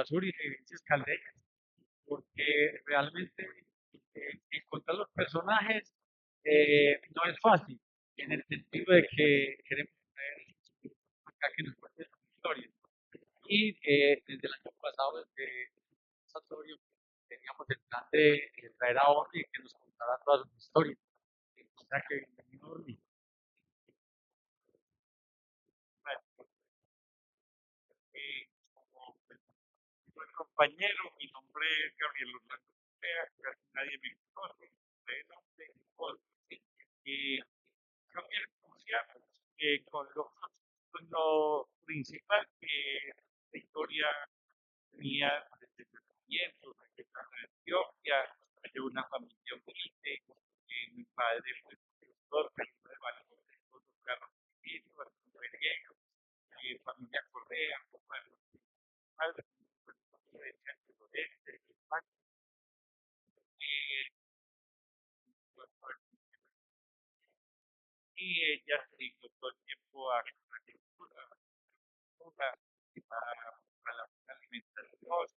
Sur y referencias calderas, porque realmente encontrar los personajes no es fácil, en el sentido de que queremos traer acá que nos cuenten sus historias. Y desde el año pasado, desde Satorio, teníamos el plan de traer a Orly y que nos contara todas sus historias. O sea que bienvenido, Orly. Como buen compañero, mi nombre es Gabriel Orlando Correa, casi nadie me conoce, de nombre, y yo quiero iniciar con lo principal que la historia mía desde el nacimiento, desde que estaba en Etiopía, de una familia humilde, que mi padre fue profesor, pero de valores, con los carros chiquitos, familia Correa, padre, y ella se dedicó todo el tiempo a la agricultura, a la alimentación,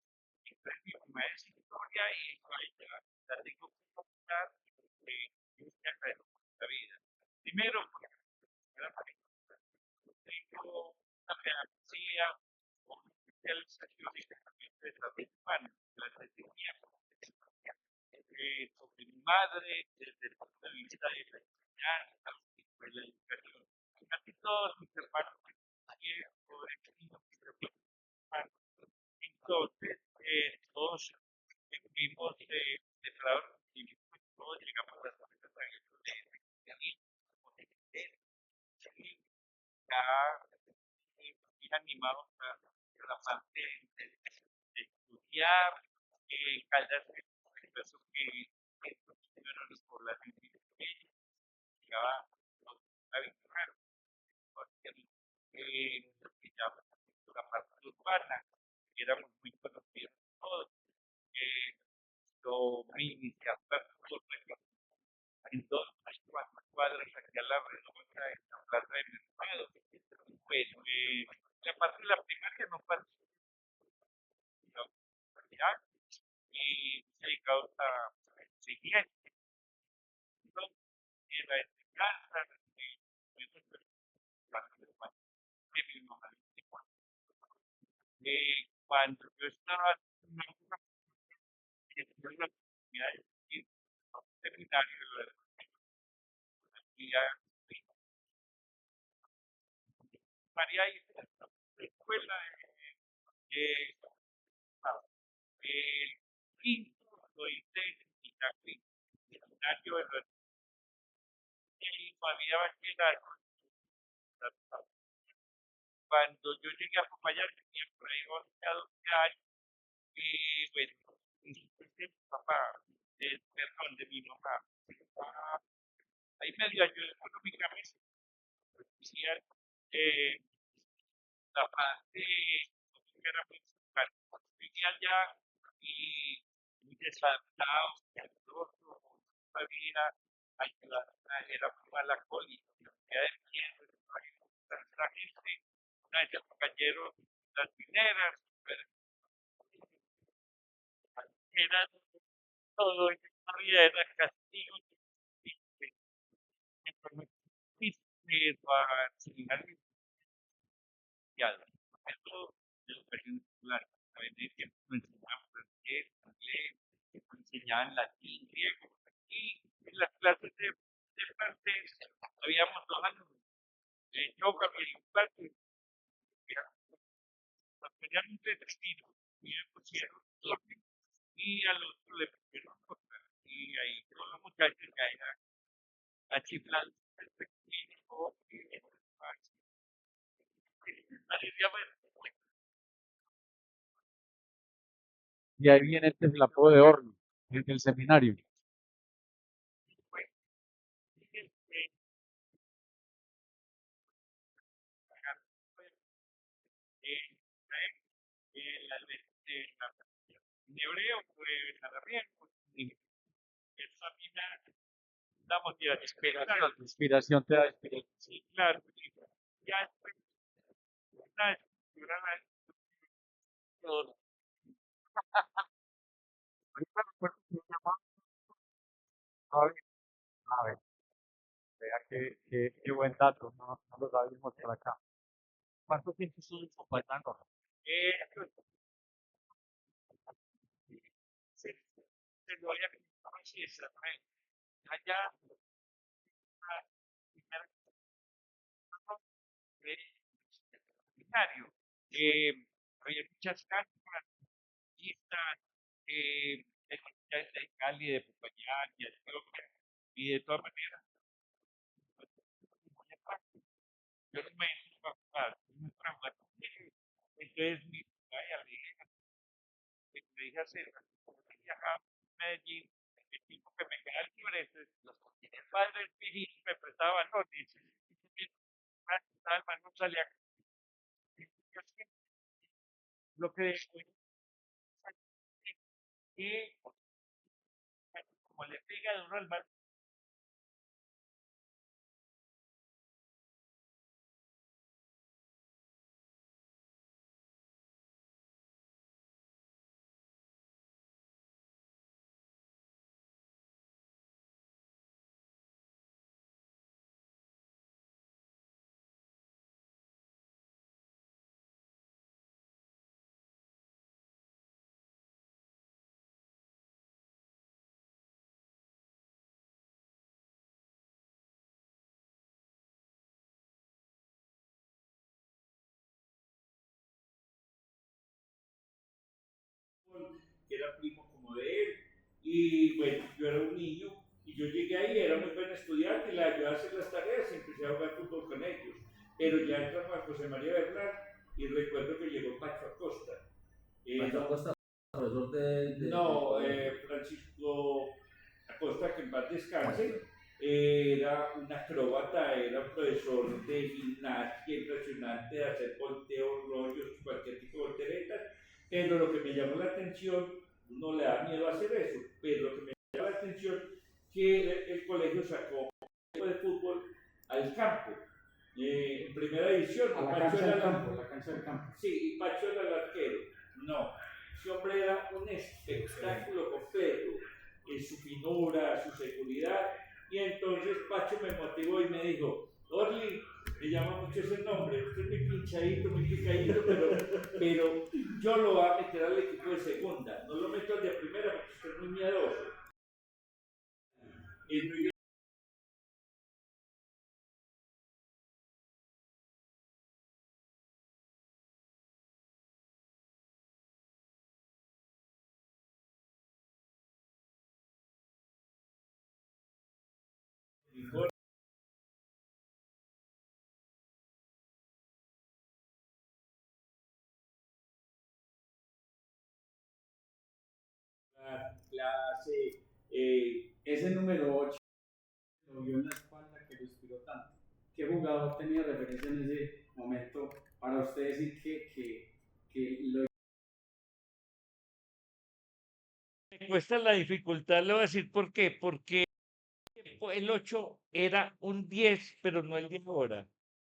y fue mi maestra de historia y con ella la tengo que contar de la vida. Primero, porque era tengo una pedagogía o una especialización en el desarrollo humano, la tenía sobre mi madre desde el punto de vista de la enseñanza, de la educación. Casi todos mis hermanos sobre mis hermanos. Entonces, todos fuimos de trabajo y todos llegamos a las cosas de ya bien animados a la parte de estudiar, Caldas expresó que estos fueron las poblaciones que llegaba a visitar, porque que ya la parte urbana, que éramos muy conocidos todos, lo me iniciaron en dos, cuatro cuadras aquí a la redonda, en la plaza de mercado. Pues la parte de la primaria no participó y llegado a siguiente, y la enseñanza de mi mamá. Cuando yo estaba en una oportunidad de ir a un seminario de la María y la escuela de el quinto lo hice en Itagüí, seminario de la y había bachillerato. Cuando yo llegué a Popayán tenía por ahí 11 a 12 años y bueno, mi papá, perdón, de mi mamá, ahí medio ayudó económicamente, decía, eh, la parte que era muy importante. Vivía allá y muy desadaptado, caluroso, no sabía ayudar, era muy mala cólera, ya de miedo, la gente, una de los caballeros, las mineras, era todo, historia era castigo, y me permití a seminario social. Eso de educación escolar. A veces siempre nos enseñaban francés, inglés, nos enseñaban latín, griego. Y en las clases de francés habíamos dos alumnos. Yo, Gabriel Infante, que nos ponían un destino y me pusieron orden y al otro le pusieron otra. Y ahí todos los muchachos ya eran achiflados respectivos y así se llama. Y ahí viene el apodo de Orly, desde el seminario. En hebreo fue Nazareno, y esa mina damos de Inspiración, inspiración te da inspiración. sí, claro, y ya después una estructura Ahorita recuerdo que me llamaba, A ver, a ver, vea qué buen dato, no lo sabíamos por acá. ¿Cuánto tiempo estuvo en Popayán? pues, se, se lo había comentado así, allá, la primera de seminario, había muchas cartas, listas, de Cali, de Popayán, y de Antioquia, y de todas maneras, pues, muy aparte, yo no me iba a jugar, yo me iba a jugar con ellos. Entonces, mi papá ya le dije a César, como que viajaba a Medellín, el tiempo que me queda libre, entonces, los padres viejitos me prestaban notis, y Alma no salía. Yo siempre lo que después, que como le pega duro al mar, que era primo como de él. Y bueno, yo era un niño y yo llegué ahí, era muy buen estudiante y le ayudé a hacer las tareas y empecé a jugar fútbol con ellos. Pero ya entramos a José María Bernal y recuerdo que llegó Pacho Acosta. Pacho Acosta, profesor no, Francisco Acosta, que en paz descanse, era un acróbata, era un profesor de gimnasia impresionante, de hacer volteos, rollos, cualquier tipo de volteretas, pero lo que me llamó la atención, no le da miedo hacer eso, pero lo que me llamó la atención, que el colegio sacó un equipo de fútbol al campo, en primera división. A la cancha del campo, la cancha del campo. Sí, y Pacho era el arquero. No, ese hombre era un espectáculo completo en su finura, su seguridad. Y entonces Pacho me motivó y me dijo, Orly, me llama mucho ese nombre, usted es muy pinchadito, muy picadito, pero yo lo voy a meter al equipo de segunda, no lo meto al de primera porque usted es muy miedoso. Es muy bien. Clase, ese número 8 lo vio en la espalda que lo inspiró tanto. ¿Qué jugador tenía referencia en ese momento para usted decir que lo... Me cuesta la dificultad, le voy a decir por qué. Porque el 8 era un 10 pero no el de ahora.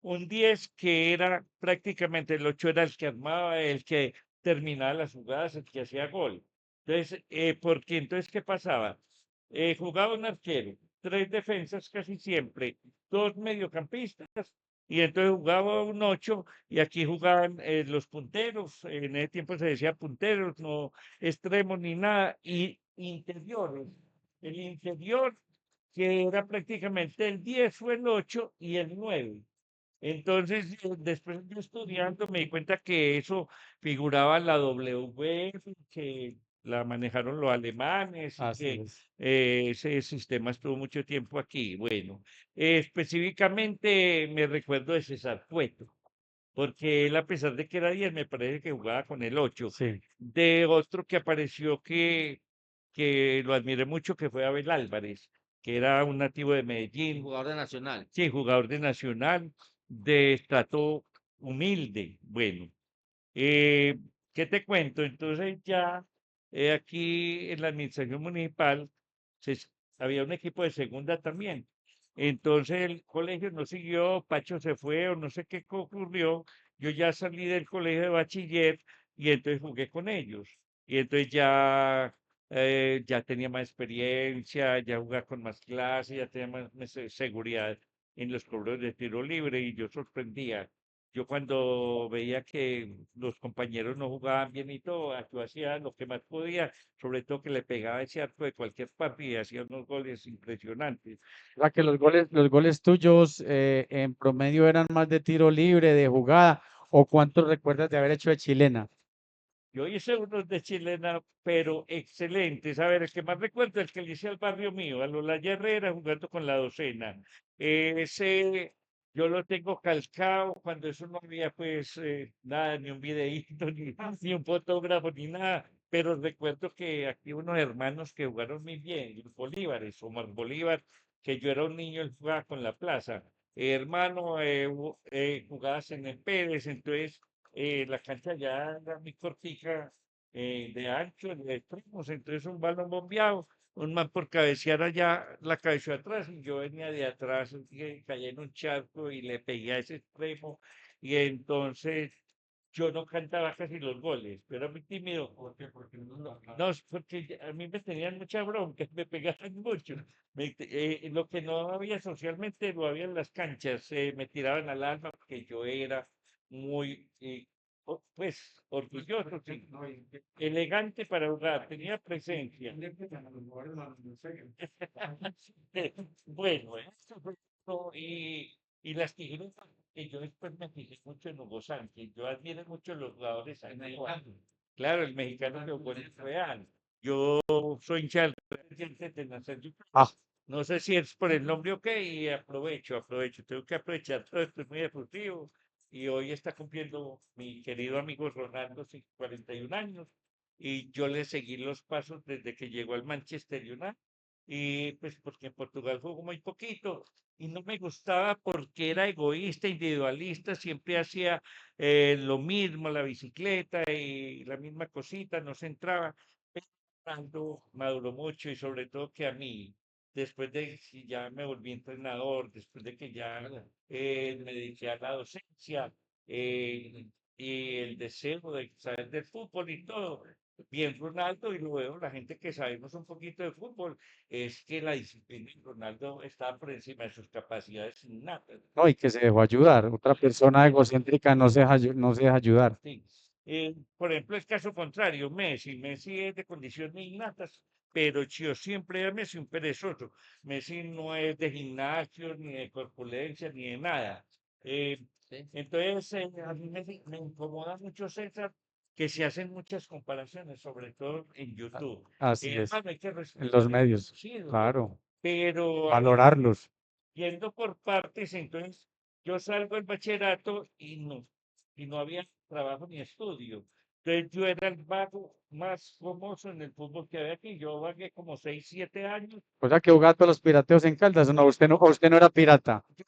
Un 10 que era prácticamente el 8 era el que armaba, el que terminaba las jugadas, el que hacía gol. Entonces, porque entonces, ¿qué pasaba? Jugaba un arquero, tres defensas casi siempre, dos mediocampistas, y entonces jugaba un 8 y aquí jugaban los punteros, en ese tiempo se decía punteros, no extremos ni nada, y interiores. El interior que era prácticamente el 10 o el 8 y el 9. Entonces, después de estudiando, me di cuenta que eso figuraba en la WF, que la manejaron los alemanes y Así que es. ese sistema estuvo mucho tiempo aquí. Bueno, específicamente me recuerdo de César Cueto, porque él, a pesar de que era 10, me parece que jugaba con el 8. Sí. De otro que apareció que lo admiré mucho, que fue Abel Álvarez, que era un nativo de Medellín. Jugador de Nacional. Sí, jugador de Nacional, de estrato humilde. Bueno, eh, ¿qué te cuento? Entonces ya aquí en la administración municipal se, había un equipo de segunda también. Entonces el colegio no siguió, Pacho se fue o no sé qué ocurrió. Yo ya salí del colegio de bachiller y entonces jugué con ellos. y entonces ya tenía más experiencia, ya jugaba con más clase, ya tenía más seguridad en los cobros de tiro libre y yo sorprendía. Yo cuando veía que los compañeros no jugaban bien y todo, yo hacía lo que más podía, sobre todo que le pegaba ese arco de cualquier parte y hacía unos goles impresionantes. O sea que los goles tuyos en promedio eran más de tiro libre, de jugada, o cuántos recuerdas de haber hecho de chilena. Yo hice unos de chilena, pero excelentes. A ver, el que más recuerdo es el que le hice al barrio mío, a Lola Herrera, jugando con la docena. Ese yo lo tengo calcado cuando eso no había, pues, nada, ni un videíto, ni un fotógrafo, ni nada. Pero recuerdo que aquí unos hermanos que jugaron muy bien, los Bolívares, Omar Bolívar, que yo era un niño, él jugaba con la plaza. Hermano, jugabas en el Pérez, entonces la cancha ya era muy cortica de ancho, de extremos, entonces un balón bombeado, un man por cabecear allá, la cabeció atrás y yo venía de atrás, caí en un charco y le pegué a ese extremo y entonces yo no cantaba casi los goles, pero era muy tímido. ¿Por qué? Porque no, es porque a mí me tenían mucha bronca, me pegaban mucho. Lo que no había socialmente lo había en las canchas, me tiraban al alma porque yo era muy, pues, orgulloso, sí, elegante para jugar, tenía presencia. Bueno, eso fue todo, y las tijeras, que yo después me fijé mucho en Hugo Sánchez, yo admiro mucho a los jugadores actuales. Claro, el mexicano que jugó en el Real. Yo soy hincha del Real de Nazario. Ah, No sé si es por el nombre o qué, y aprovecho, tengo que aprovechar todo esto, es muy deportivo. Y hoy está cumpliendo mi querido amigo Ronaldo, 41 años, y yo le seguí los pasos desde que llegó al Manchester United, y pues porque en Portugal jugó muy poquito, y no me gustaba porque era egoísta, individualista, siempre hacía lo mismo, la bicicleta y la misma cosita, no se entraba. Pero Ronaldo maduró mucho y sobre todo que a mí después de que ya me volví entrenador, después de que ya me dediqué a la docencia y el deseo de saber del fútbol y todo, bien Ronaldo y luego la gente que sabemos un poquito de fútbol, es que la disciplina de Ronaldo está por encima de sus capacidades innatas. no, y que se dejó ayudar. Otra persona egocéntrica no se deja ayudar. Sí. Por ejemplo, el caso contrario, Messi es de condiciones innatas, pero yo siempre era Messi un perezoso. Messi no es de gimnasio, ni de corpulencia, ni de nada. Eh, entonces, a mí me incomoda mucho, César, que se hacen muchas comparaciones, sobre todo en A- YouTube. Así es, Hermano, hay que en los respetar a medios, los ídolos, claro, pero valorarlos. yendo por partes, entonces yo salgo del bachillerato y no había trabajo ni estudio. Entonces yo era el vago más famoso en el fútbol que había aquí. Yo vagué como 6 7 años. O sea que jugaba todos los pirateos en Caldas, ¿o no? Usted no era pirata. Yo,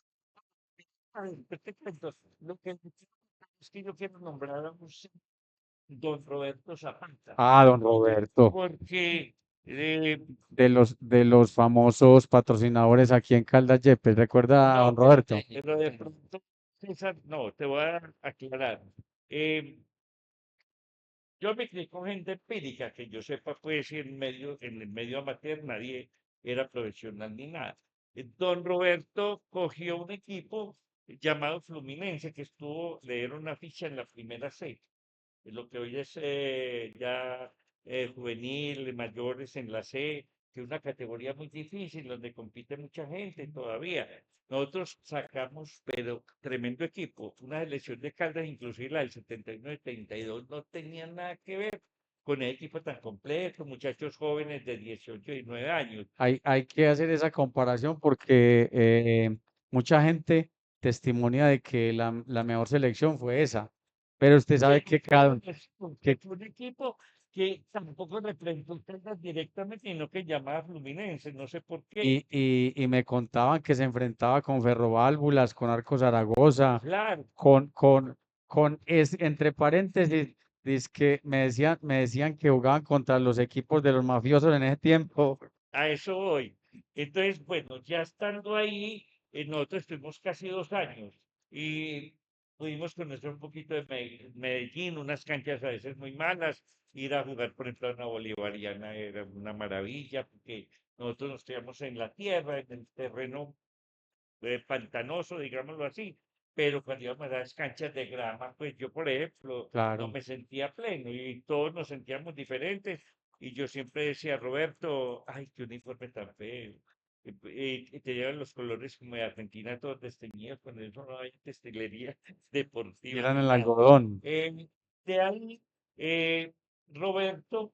a ver, te cuento, lo que es que yo quiero nombrar a un don Roberto Zapata, Ah, don Roberto, porque de los famosos patrocinadores aquí en Caldas Yepes. ¿Recuerda a no, don Roberto? pero de pronto, César, no, te voy a aclarar. Eh, Yo me crié con gente empírica, que yo sepa, pues, en el medio amateur nadie era profesional ni nada. Don Roberto cogió un equipo llamado Fluminense, que le dieron una ficha en la primera C, lo que hoy es ya juvenil, mayores en la C, que es una categoría muy difícil, donde compite mucha gente todavía. Nosotros sacamos, pero tremendo equipo. Una selección de Caldas, inclusive la del 71-72, no tenía nada que ver con el equipo tan completo, muchachos jóvenes de 18 y 9 años. Hay que hacer esa comparación porque mucha gente testimonia de que la mejor selección fue esa. Pero usted sabe que cada, Que que, fue un equipo que tampoco representó Caldas directamente, sino que llamaba Fluminense, no sé por qué. y me contaban que se enfrentaba con Ferroválvulas, con Arco Zaragoza, Claro, con, con, entre paréntesis, que me decían que jugaban contra los equipos de los mafiosos en ese tiempo. a eso voy. Entonces, bueno, ya estando ahí, nosotros estuvimos casi 2 años y pudimos conocer un poquito de Medellín, unas canchas a veces muy malas, ir a jugar, por ejemplo, a una bolivariana era una maravilla, porque nosotros nos quedamos en la tierra, en el terreno pantanoso, digámoslo así, pero cuando íbamos a las canchas de grama, pues yo, por ejemplo, no Claro. me sentía pleno y todos nos sentíamos diferentes. Y yo siempre decía, Roberto, ay, qué uniforme tan feo. Y te llevan los colores como de Argentina, todos desteñidos, con eso no hay textilería Y deportiva eran ni el nada. algodón. De ahí, Roberto,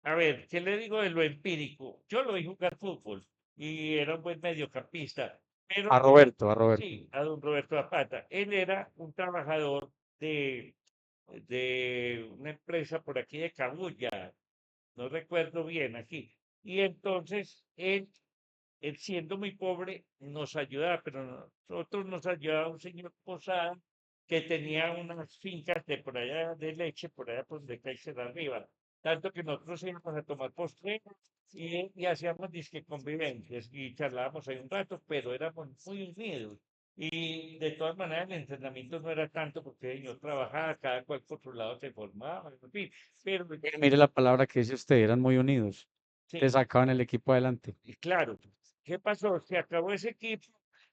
a ver, ¿qué le digo de lo empírico? Yo lo vi jugar fútbol y era un buen mediocampista, A pero Roberto, a Roberto. sí, a don Roberto Zapata. Él era un trabajador de una empresa por aquí de Cabuya, no recuerdo bien aquí. Y entonces él siendo muy pobre nos ayudaba, pero nosotros nos ayudaba un señor Posada que tenía unas fincas de por allá de leche, por allá por donde cae arriba. Tanto que nosotros íbamos a tomar postre y hacíamos disque convivencias y charlábamos ahí un rato, pero éramos muy unidos. Y de todas maneras el entrenamiento no era tanto porque yo trabajaba, cada cual por su lado se formaba, en fin, pero Mire la palabra que dice usted, eran muy unidos. Te sí. sacaban el equipo adelante. Y claro, ¿qué pasó? Se acabó ese equipo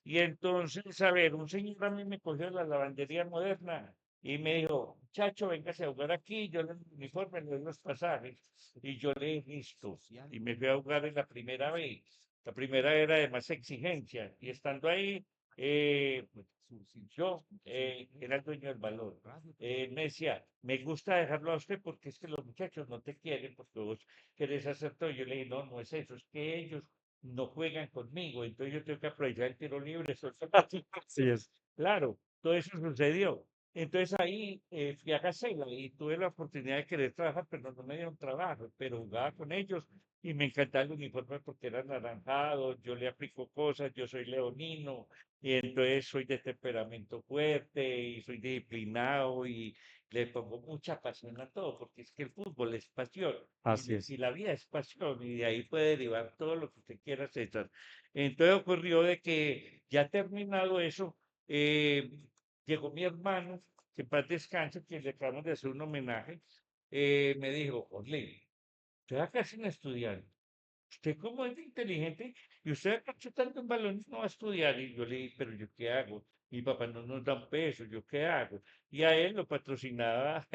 y entonces, a ver, un señor a mí me cogió la lavandería moderna y me dijo, muchacho, véngase a jugar aquí, yo le doy el uniforme, le doy los pasajes. Y yo le dije, listo. Y me fui a jugar en la primera vez. La primera era de más exigencia. Y estando ahí, yo era el dueño del balón. Me decía, me gusta dejarlo a usted porque es que los muchachos no te quieren porque vos querés hacer todo. Yo le dije, no, no es eso, es que ellos no juegan conmigo, entonces yo tengo que aprovechar el tiro libre. Sí es. Claro, todo eso sucedió. Entonces ahí fui a Casella y tuve la oportunidad de querer trabajar, pero no me dieron trabajo, pero jugaba con ellos y me encantaba el uniforme porque era anaranjado, yo le aplico cosas, yo soy leonino y entonces soy de temperamento fuerte y soy disciplinado y le pongo mucha pasión a todo, porque es que el fútbol es pasión Así y es. la vida es pasión y de ahí puede derivar todo lo que usted quiera, César. Entonces ocurrió de que ya terminado eso, eh, llegó mi hermano, que en paz descanse, que le acabamos de hacer un homenaje, me dijo, Orle, usted acá sin estudiar, usted como es de inteligente y usted acá chutando un balón no va a estudiar. Y yo le dije, pero ¿yo qué hago? Mi papá no nos da un peso, ¿yo qué hago? Y a él lo patrocinaba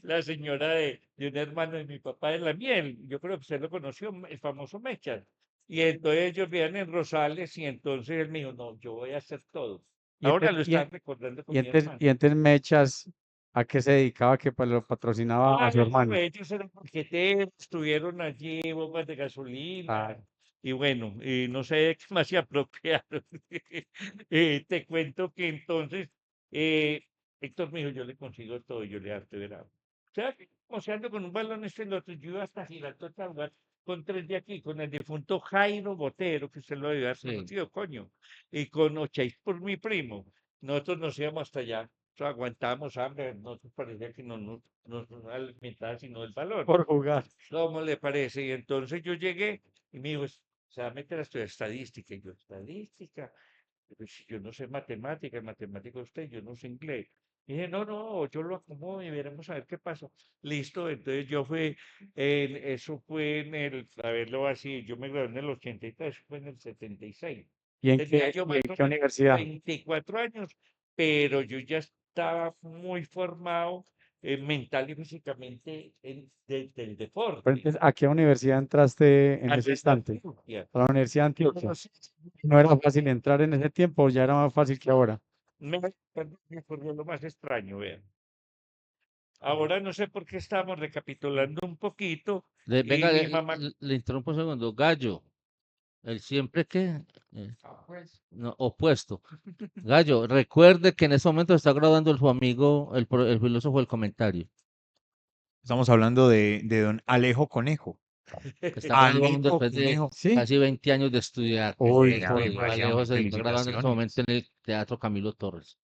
la señora de un hermano de mi papá de la miel. Yo creo que usted lo conoció, el famoso Mechas. Y entonces ellos vivían en Rosales y entonces él me dijo, no, yo voy a hacer todo. Y Ahora entonces, lo están recordando con mi hermano. y entonces Mechas, ¿a qué se dedicaba? Que pues, lo patrocinaba a su Claro, hermano. ellos eran marqueteros, estuvieron allí, bombas de Ah, gasolina, y bueno, no sé de qué más se apropiaron. Te cuento que entonces, eh, Héctor me dijo, yo le consigo todo, yo le arte verano. O sea, que, o sea, ando con un balón este el otro, yo iba hasta Girardot a jugar con tres de aquí, con el difunto Jairo Botero, que usted lo debe haber Sí. conocido, coño, y con Ochéis por mi primo. Nosotros nos íbamos hasta allá, sea, aguantábamos hambre, no nos parecía que no alimentaba sino el valor. por jugar. ¿Cómo le parece? Y entonces yo llegué y me dijo, se va a meter a estudiar estadística. Y yo, estadística, pero si yo no sé matemáticas, matemática usted, yo no sé inglés. Y dije, no, no, yo lo acomodo y veremos a ver qué pasa. Listo, entonces yo fui, eso fue en el, a verlo así, yo me gradué en el 83, eso fue en el 76. Tenía yo Y más en o qué menos universidad? 24 años, pero yo ya estaba muy formado mental y físicamente desde el Pero deporte. entonces, ¿a qué universidad entraste en ese Allá en instante? Antioquia. A la Universidad de Yo Antioquia. no sé, ¿No era fácil entrar en ese tiempo o ya era más fácil que ahora? me ocurrió lo más extraño, vean. Ahora no sé por qué estamos recapitulando un poquito y Venga, mi mamá, le interrumpo un segundo. Gallo, el siempre que, no, opuesto. Gallo, recuerde que en ese momento está grabando su amigo, el filósofo del comentario, Estamos hablando de don Alejo Conejo. que está graduando Alejo después de Conejo. ¿Sí? casi 20 años de estudiar. Uy, Venga, por mi María, Alejo se está graduando en este momento felicitaciones. en el Teatro Camilo Torres.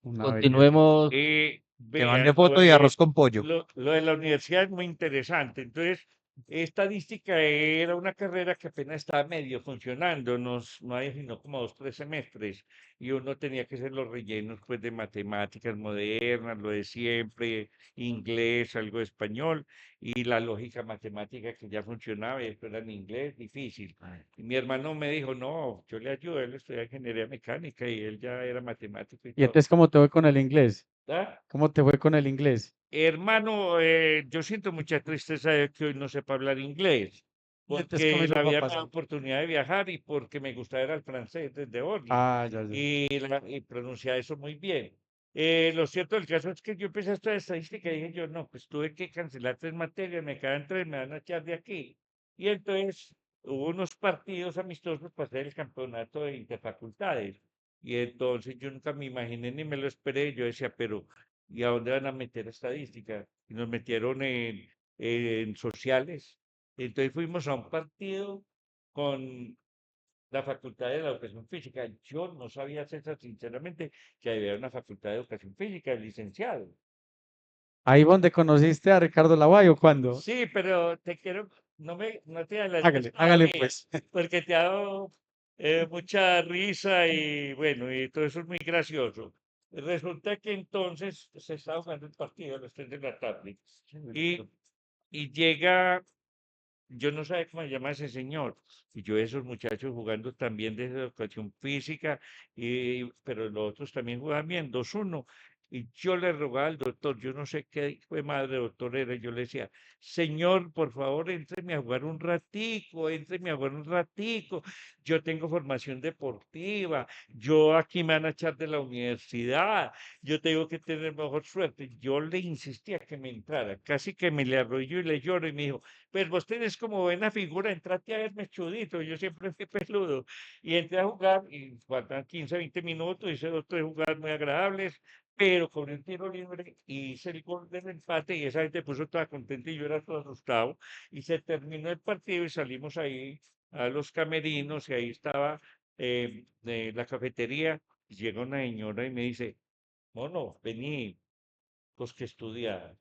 una belleza. Continuemos. Que mande vean, foto y arroz con pollo. lo de la universidad es muy interesante. Entonces, Estadística era una carrera que apenas estaba medio funcionando, no hay sino como 2, 3 semestres, y uno tenía que hacer los rellenos pues de matemáticas modernas, lo de siempre, inglés, algo de español, y la lógica matemática que ya funcionaba, y esto era en inglés, difícil. Y mi hermano me dijo, no, yo le ayudo, él estudia ingeniería mecánica y él ya era matemático y ¿Y todo. entonces cómo te fue con el inglés? ¿Ah? ¿Cómo te fue con el inglés? Hermano, yo siento mucha tristeza de que hoy no sepa hablar inglés, ¿Y entonces cómo porque hizo la para vida me da pasar? oportunidad de viajar y porque me gusta era el francés desde Orly Ah, ya, ya. y pronunciar eso muy bien. Lo cierto del caso es que yo empecé a estudiar estadística y dije yo, no, pues tuve que cancelar 3 materias, me quedan 3, me van a echar de aquí. Y entonces hubo unos partidos amistosos para hacer el campeonato de interfacultades. Y entonces yo nunca me imaginé ni me lo esperé. Yo decía, pero ¿y a dónde van a meter estadística? Y nos metieron en sociales. Entonces fuimos a un partido con la Facultad de la Educación Física. Yo no sabía, César, sinceramente, que había una Facultad de Educación Física, licenciado. ¿Ahí donde conociste a Ricardo Lavalle o cuándo? Sí, pero te quiero, no te adelantes Hágale, hágale todavía, pues. porque te ha dado mucha risa y bueno, y todo eso es muy gracioso. Resulta que entonces se estaba jugando el partido a las 3 de la tarde y, y llega, yo no sé cómo se llama ese señor, y yo esos muchachos jugando también de educación física, pero los otros también jugaban bien, 2-1. Y yo le rogaba al doctor, yo no sé qué hijo de madre doctor era, yo le decía, señor, por favor, éntreme a jugar un ratico, éntreme a jugar un ratico. Yo tengo formación deportiva, yo aquí me van a echar de la universidad, yo tengo que tener mejor suerte. Yo le insistía que me entrara, casi que me le arrolló y le lloro y me dijo, pues vos tenés como buena figura, entrate a verme chudito, yo siempre fui peludo. Y entré a jugar y faltan 15, 20 minutos, hice 2, 3 jugadas muy agradables, pero con un tiro libre y hice el gol del empate y esa gente puso toda contenta y yo era todo asustado. Y se terminó el partido y salimos ahí a los camerinos y ahí estaba la cafetería. Y llega una señora y me dice, mono, vení, pues que estudiar.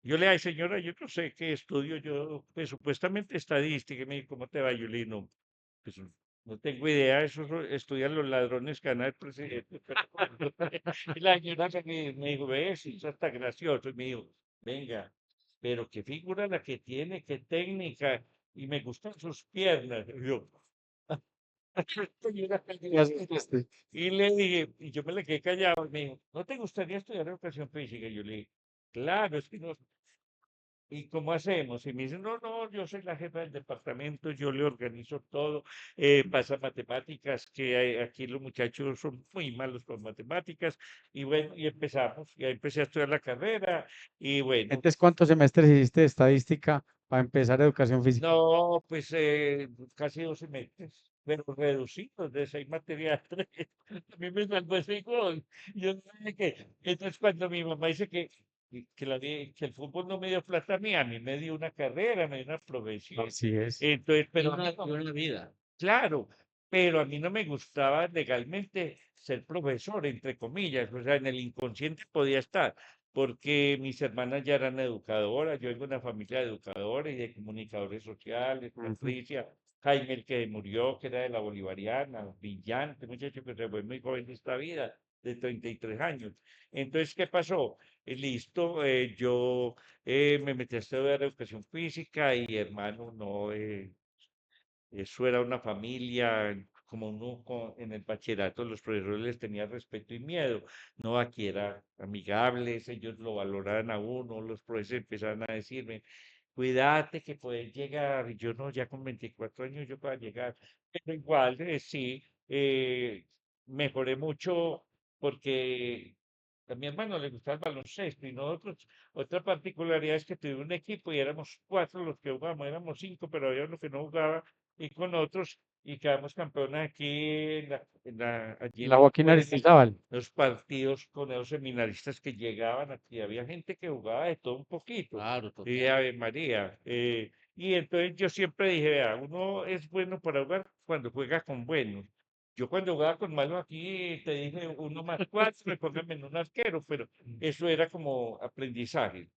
Yo le dije, señora, yo no sé qué estudio yo, pues supuestamente estadística. Y me dijo, ¿cómo te va, Yulino? Pues no tengo idea, eso estudian los ladrones que van al presidente. Y la señora me dijo, ves, eso está gracioso. Y me dijo, venga, pero qué figura la que tiene, qué técnica, y me gustan sus piernas. Y yo, señora, Me asustaste. y le dije, y yo me le quedé callado, y me dijo, ¿no te gustaría estudiar educación física? Y yo le dije, claro, es que no, ¿y cómo hacemos? Y me dicen, no, no, yo soy la jefa del departamento, yo le organizo todo, pasa matemáticas, que aquí los muchachos son muy malos con matemáticas, y bueno, y empezamos, y ahí empecé a estudiar la carrera, y bueno, Entonces, ¿cuántos semestres hiciste de estadística para empezar educación física? no, pues casi 12 meses, pero reducidos de 6 materias a 3. A mí me salvó ese gol. Yo no sé qué. Entonces, cuando mi mamá dice que el fútbol no me dio plata a mí me dio una carrera, me dio una profesión. Así es. Entonces, Y pero a mí una, no, y una vida. claro, pero a mí no me gustaba legalmente ser profesor, entre comillas, o sea, en el inconsciente podía estar, porque mis hermanas ya eran educadoras, yo vengo de una familia de educadores y de comunicadores sociales, Ujú. Patricia, Jaime, el que murió, que era de la Bolivariana, brillante, muchacho que se fue muy joven de esta vida, de 33 años. Entonces, ¿qué pasó? Listo, yo me metí a estudiar educación física y hermano, no, eso era una familia, como uno en el bachillerato, los profesores les tenía respeto y miedo. No, aquí era amigables, ellos lo valoraban a uno, los profesores empezaron a decirme, cuídate que puedes llegar. Y yo no, ya con 24 años yo puedo llegar. Pero igual, sí, mejoré mucho porque a mi hermano le gustaba el baloncesto y nosotros, otra particularidad es que tuvimos un equipo y éramos 4 los que jugábamos, éramos 5, pero había uno que no jugaba y con otros y quedamos campeones aquí allí en La el Joaquín pueblo, Aristizábal. los partidos con los seminaristas que llegaban aquí, había gente que jugaba de todo un poquito, Claro, y total. Ave María, y entonces yo siempre dije, vea, uno es bueno para jugar cuando juega con buenos. Yo cuando jugaba con malos aquí te dije 1+4, póngame en un arquero, pero eso era como aprendizaje.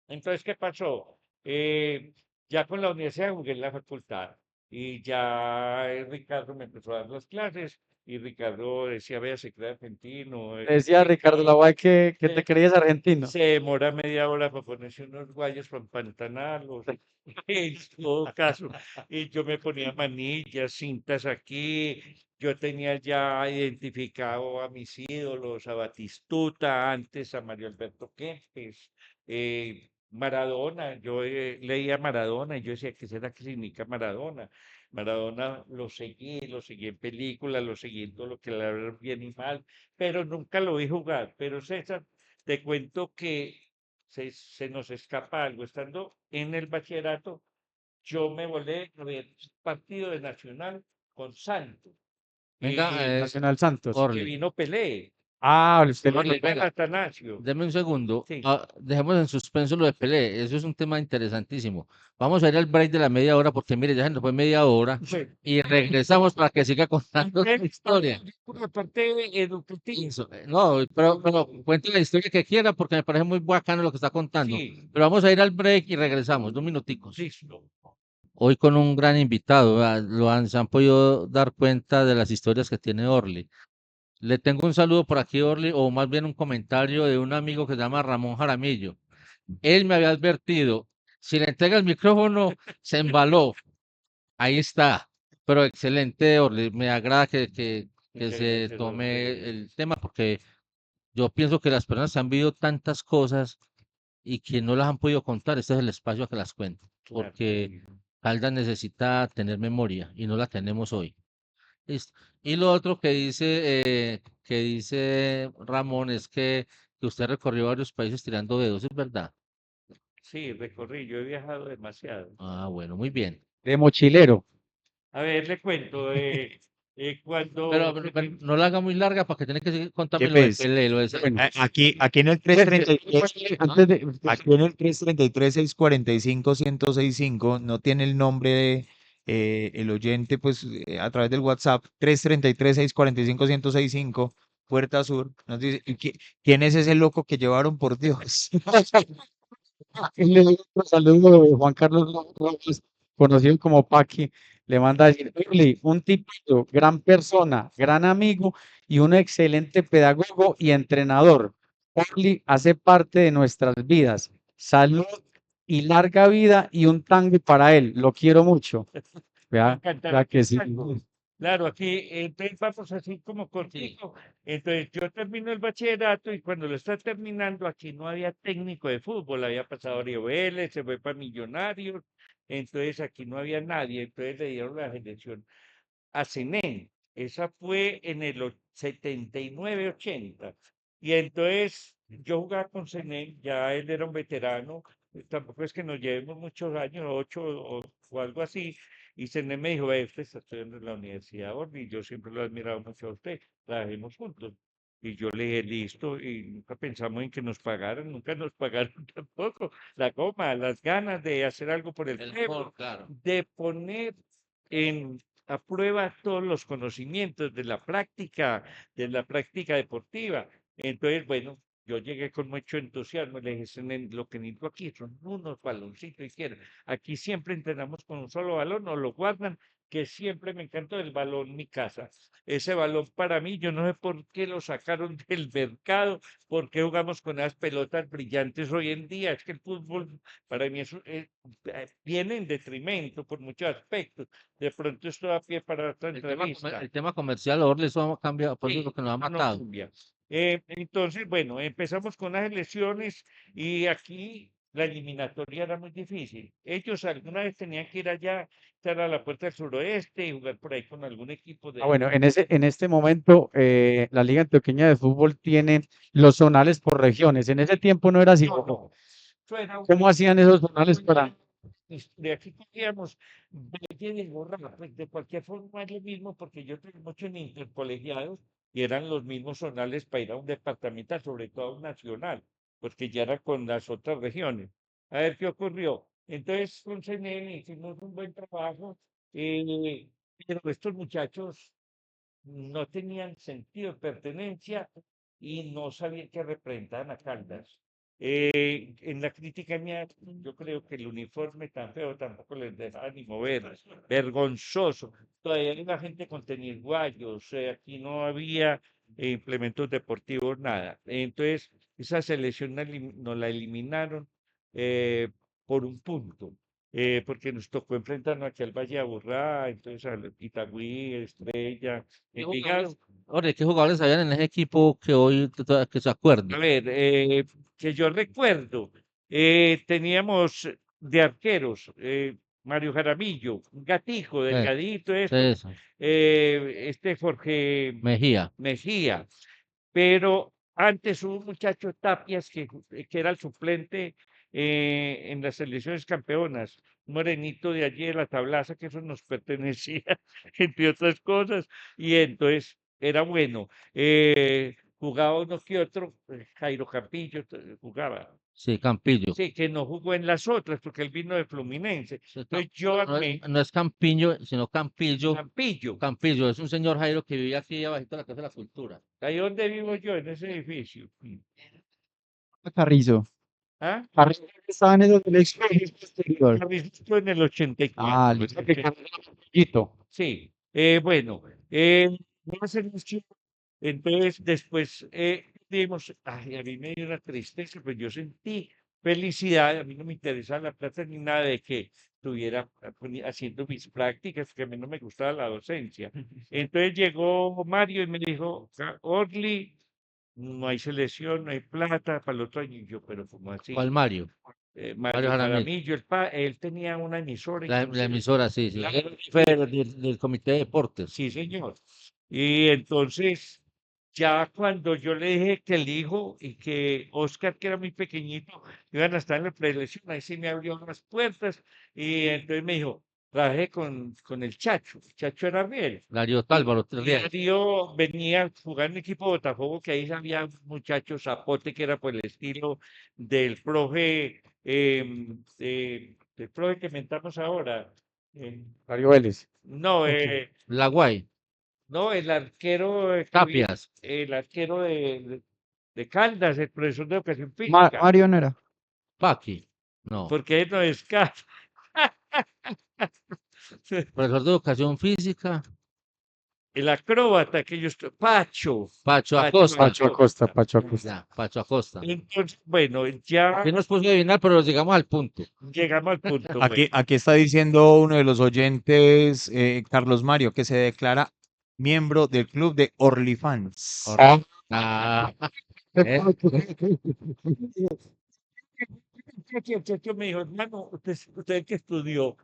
Entonces, ¿qué pasó? Ya con la universidad jugué en la facultad y ya Ricardo me empezó a dar las clases y Ricardo decía, vea, se cree argentino, Decía Ricardo Lavoe que te se, creías argentino. se demora media hora para ponerse unos guayos para empantanarlos, en todo caso. Y yo me ponía manillas, cintas aquí, yo tenía ya identificado a mis ídolos, a Batistuta, antes a Mario Alberto Kempes, Maradona, yo leía Maradona y yo decía, ¿qué será que significa Maradona? Maradona lo seguí en películas, lo seguí en todo lo que le hablaron bien y mal, pero nunca lo vi jugar. Pero César, te cuento que se nos escapa algo. Estando en el bachillerato, yo me volé a ver partido de Nacional con Santos Venga, Nacional Santos. que Orly, vino Pelé, Ah, usted lo Orly, venga, Atanasio. deme un segundo. Sí. Dejemos en suspenso lo de Pelé. Eso es un tema interesantísimo. Vamos a ir al break de la media hora porque mire, ya se nos fue media hora Bueno, y regresamos para que siga contando su historia. por la parte educativa. Eso, no, pero cuente la historia que quiera porque me parece muy bacano lo que está contando. Sí, Pero vamos a ir al break y regresamos, 2 minuticos. listo. Hoy con un gran invitado, se han podido dar cuenta de las historias que tiene Orly. Le tengo un saludo por aquí, Orly, o más bien un comentario de un amigo que se llama Ramón Jaramillo. Él me había advertido, si le entrega el micrófono, se embaló. Ahí está. Pero excelente, Orly. Me agrada que Muchas se gracias, tome hombre. el tema porque yo pienso que las personas han vivido tantas cosas y que no las han podido contar. Este es el espacio a que las cuenten, Claro que porque sí. Caldas necesita tener memoria y no la tenemos hoy. Listo. Y lo otro que dice Ramón es que usted recorrió varios países tirando dedos, ¿es verdad? Sí, recorrí, yo he viajado demasiado. Ah, bueno, muy bien. de mochilero. A ver, le cuento, Pero, cuando no la haga muy larga para que tiene que seguir ¿Qué contándome lo de pues? Pelé, lo de Bueno, Aquí en el pues, 333, ¿Ah? antes de, aquí en el 333-645-1065 no tiene el nombre de el oyente, pues a través del WhatsApp, 333-645-1065, Puerta Sur, nos dice, ¿quién es ese loco que llevaron por Dios? y le doy otro saludo de Juan Carlos Rojas, conocido como Paqui, le manda a decir, "Uli, un tipito, gran persona, gran amigo y un excelente pedagogo y entrenador. Orly hace parte de nuestras vidas. Salud y larga vida y un tango para él. Lo quiero mucho. me Vea, vea encantará que que sí. salgo. Claro, aquí entonces vamos así como cortico. Entonces yo termino el bachillerato y cuando lo está terminando aquí no había técnico de fútbol, había pasado Río Vélez, se fue para Millonarios, entonces aquí no había nadie, entonces le dieron la selección a Cenén. Esa fue en el 79-80. Y entonces yo jugaba con Cenén, ya él era un veterano, tampoco es que nos llevemos muchos años, 8 o algo así. Y Cenén me dijo, usted está estudiando en la Universidad Orly, y yo siempre lo he admirado mucho a usted, trabajemos juntos. Y yo le dije, listo, y nunca pensamos en que nos pagaran, nunca nos pagaron tampoco. La goma, las ganas de hacer algo por el El pueblo, amor, claro. de poner en a prueba todos los conocimientos de la práctica deportiva. Entonces, bueno, yo llegué con mucho entusiasmo, le dije, "Senen, lo que necesito aquí son unos baloncitos izquierdos. Aquí siempre entrenamos con un solo balón, nos lo guardan, que siempre me encantó el balón, mi casa. Ese balón para mí, yo no sé por qué lo sacaron del mercado, por qué jugamos con esas pelotas brillantes hoy en día. Es que el fútbol para mí viene en detrimento por muchos aspectos. De pronto esto da pie para otra entrevista. El tema comercial, Orly, eso ha cambiado, por eso es lo Sí, que nos ha no matado. cambia. Entonces, bueno, empezamos con las elecciones y aquí la eliminatoria era muy difícil. Ellos alguna vez tenían que ir allá, estar a la puerta del suroeste y jugar por ahí con algún equipo de Ah, ahí. bueno, en este momento la Liga Antioqueña de Fútbol tiene los zonales por regiones. En ese tiempo no era así. No, no. Eso era ¿Cómo hacían esos zonales para...? de aquí cogíamos Valle de Borra, pues de cualquier forma es lo mismo porque yo tengo mucho en intercolegiados y eran los mismos zonales para ir a un departamental, sobre todo a un nacional, porque ya era con las otras regiones. A ver qué ocurrió. Entonces, con CNN hicimos un buen trabajo, pero estos muchachos no tenían sentido de pertenencia y no sabían que representaban a Caldas. En la crítica mía, yo creo que el uniforme tan feo tampoco les dejaba ni mover, vergonzoso. Todavía hay una gente con tenis guayos, aquí no había implementos deportivos, nada. Entonces, esa selección nos la eliminaron eh, por un punto, porque nos tocó enfrentarnos aquí al Valle de Aburrá, entonces al Itagüí, Estrella, ¿Qué Envigado. jugadores, Jorge, qué jugadores habían en ese equipo que hoy que se A acuerde? ver, que yo recuerdo, teníamos de arqueros, Mario Jaramillo, un gatico, Eh, delgadito, sí, esto, eso. este Jorge Mejía. Mejía, pero antes hubo un muchacho Tapias que era el suplente en las selecciones campeonas, un morenito de allí de la Tablaza, que eso nos pertenecía, entre otras cosas, y entonces era bueno. Jugaba uno que otro, Jairo Campillo jugaba. Sí, Campillo. Sí, que no jugó en las otras porque él vino de Fluminense. Sí, Entonces yo no, armé no es Campiño, sino Campillo. Campillo. Campillo es un señor Jairo que vivía aquí abajito de la Casa de la Cultura. Ahí donde vivo yo, en ese edificio. Carrizo. ¿Ah? Carrizo estaba en esos elecciones posterior. Carrizo estuvo en el 84. Ah, en el listo, que 80. Carrizo era un poquito. Sí, bueno, no selección. Entonces después dimos, ay, a mí me dio una tristeza, pues yo sentí felicidad, a mí no me interesa la plata ni nada de que estuviera haciendo mis prácticas, que a mí no me gustaba la docencia. Entonces llegó Mario y me dijo, Orly, no hay selección, no hay plata para el otro año. Y yo, pero ¿cómo así? ¿Cuál Mario? Mario Mario Jaramillo. Jaramillo, él tenía una emisora La inclusive. emisora, sí, sí. Claro, Él fue del Comité de Deportes. sí, señor. Y entonces, ya cuando yo le dije que el hijo y que Oscar, que era muy pequeñito, iban a estar en la preelección, ahí sí me abrió las puertas y entonces me dijo, trabajé con el Chacho era bien. Darío Y Tálvaro, y Darío venía a jugar en el equipo de Botafogo, que ahí había un muchacho Zapote que era por el estilo del profe, del profe que mentamos ahora. Mario Vélez. No, La Guay, no, el arquero Tapias, el arquero de Caldas, el profesor de educación física, Mario no era. Paqui. No. porque él no es Caldas. Profesor de Educación Física, El acróbata que yo estoy, Pacho, Pacho Pacho Acosta. Pacho Acosta, Acosta. Pacho Acosta. Ya, Pacho Acosta. Entonces, bueno, ya Aquí nos puso a adivinar, pero llegamos al punto. llegamos al punto, Aquí, bueno. aquí está diciendo uno de los oyentes, Carlos Mario, que se declara miembro del club de Orlifans. Ah, Ah, eh, El muchacho me dijo, hermano, usted que estudió,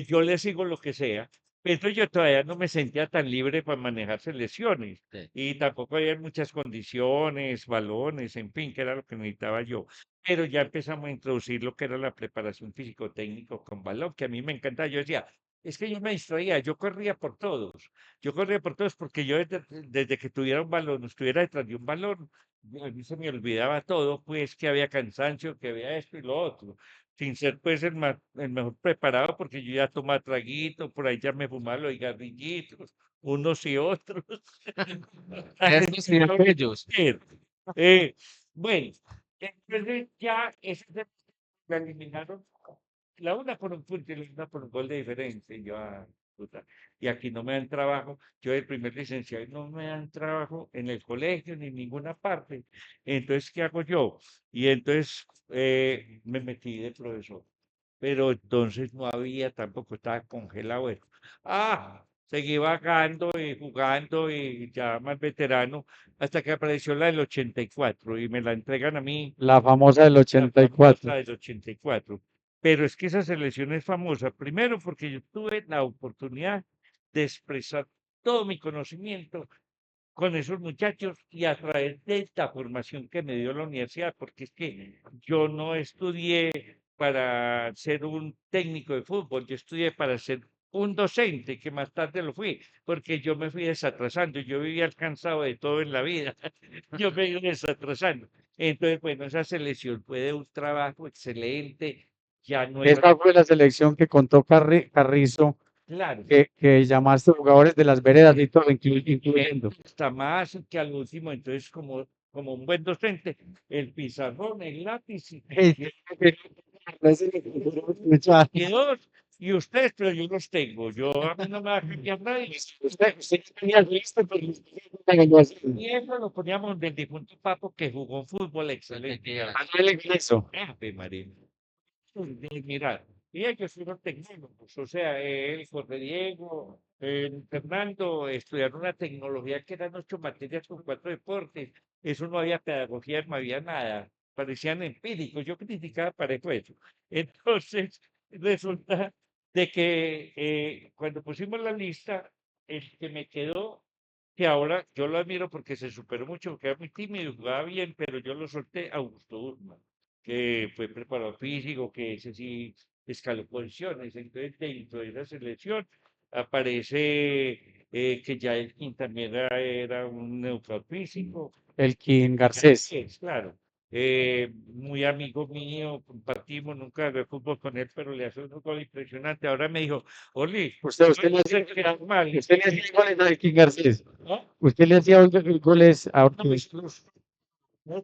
yo le sigo lo que sea. Pero yo todavía no me sentía tan libre para manejar selecciones sí. y tampoco había muchas condiciones, balones, en fin, que era lo que necesitaba yo. Pero ya empezamos a introducir lo que era la preparación físico-técnico con balón, que a mí me encantaba. Yo decía, es que yo me distraía, yo corría por todos. Yo corría por todos porque yo desde que tuviera un balón, estuviera detrás de un balón, a mí se me olvidaba todo, pues que había cansancio, que había esto y lo otro, sin ser pues el mejor preparado, porque yo ya tomaba traguito, por ahí ya me fumaba los cigarrillitos, unos y otros. Estos y aquellos. Eh, bueno, entonces ya ese me eliminaron la una por un punto y la una por un gol de diferencia. Y yo, puta, y aquí no me dan trabajo. Yo, el primer licenciado, no me dan trabajo en el colegio ni en ninguna parte. Entonces, ¿qué hago yo? Y entonces me metí de profesor. Pero entonces no había tampoco, estaba congelado esto. Seguí vagando y jugando y ya más veterano, hasta que apareció la del 84 y me la entregan a mí, la famosa del la 84. famosa del 84. Pero es que esa selección es famosa, primero porque yo tuve la oportunidad de expresar todo mi conocimiento con esos muchachos y a través de esta formación que me dio la universidad, porque es que yo no estudié para ser un técnico de fútbol, yo estudié para ser un docente, que más tarde lo fui, porque yo me fui desatrasando, yo vivía alcanzado de todo en la vida, yo me iba desatrasando. Entonces, bueno, esa selección fue de un trabajo excelente, ya no iba, Esa fue la selección que contó Carrizo, claro, que llamaste jugadores de las veredas y todo, incluyendo. hasta más que al último, entonces como como un buen docente, el pizarrón, el lápiz y dos, y ustedes, pero yo los tengo. A mí no me va a cambiar nadie. Usted ya tenía listo, pero usted ya no lo hacía. Y eso lo poníamos del difunto Papo que jugó fútbol excelente. Hágale con eso. Ave María. Mirar, y ellos fueron tecnólogos, o sea, él, Jorge Diego, Fernando, estudiaron una tecnología que eran 8 materias con 4 deportes. Eso no había pedagogía, no había nada, parecían empíricos. Yo criticaba para eso. Entonces, resulta de que cuando pusimos la lista, el que me quedó, que ahora yo lo admiro porque se superó mucho, porque era muy tímido, jugaba bien, pero yo lo solté, Augusto Durman, que fue preparador físico, que ese sí escaló posiciones. Entonces, dentro de esa selección aparece que ya Elkin también era un neutral físico. Elkin Garcés. Claro. Muy amigo mío, compartimos, nunca jugué fútbol con él, pero le hace un gol impresionante. Ahora me dijo, Oli, Usted le se hacía queda mal. usted le hacía goles a Elkin Garcés. ¿No? Usted le hacía goles a No, no,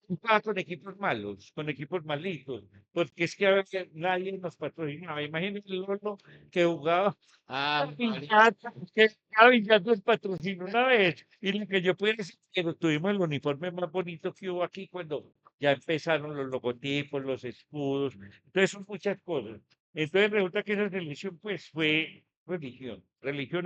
jugaba con equipos malos, con equipos malitos, porque es que a veces nadie nos patrocinaba. Imagínense el Lolo que jugaba que Gavillato nos patrocinó una vez, y lo que yo puedo decir, que tuvimos el uniforme más bonito que hubo aquí cuando ya empezaron los logotipos, los escudos, entonces son muchas cosas. Entonces resulta que esa selección pues fue religión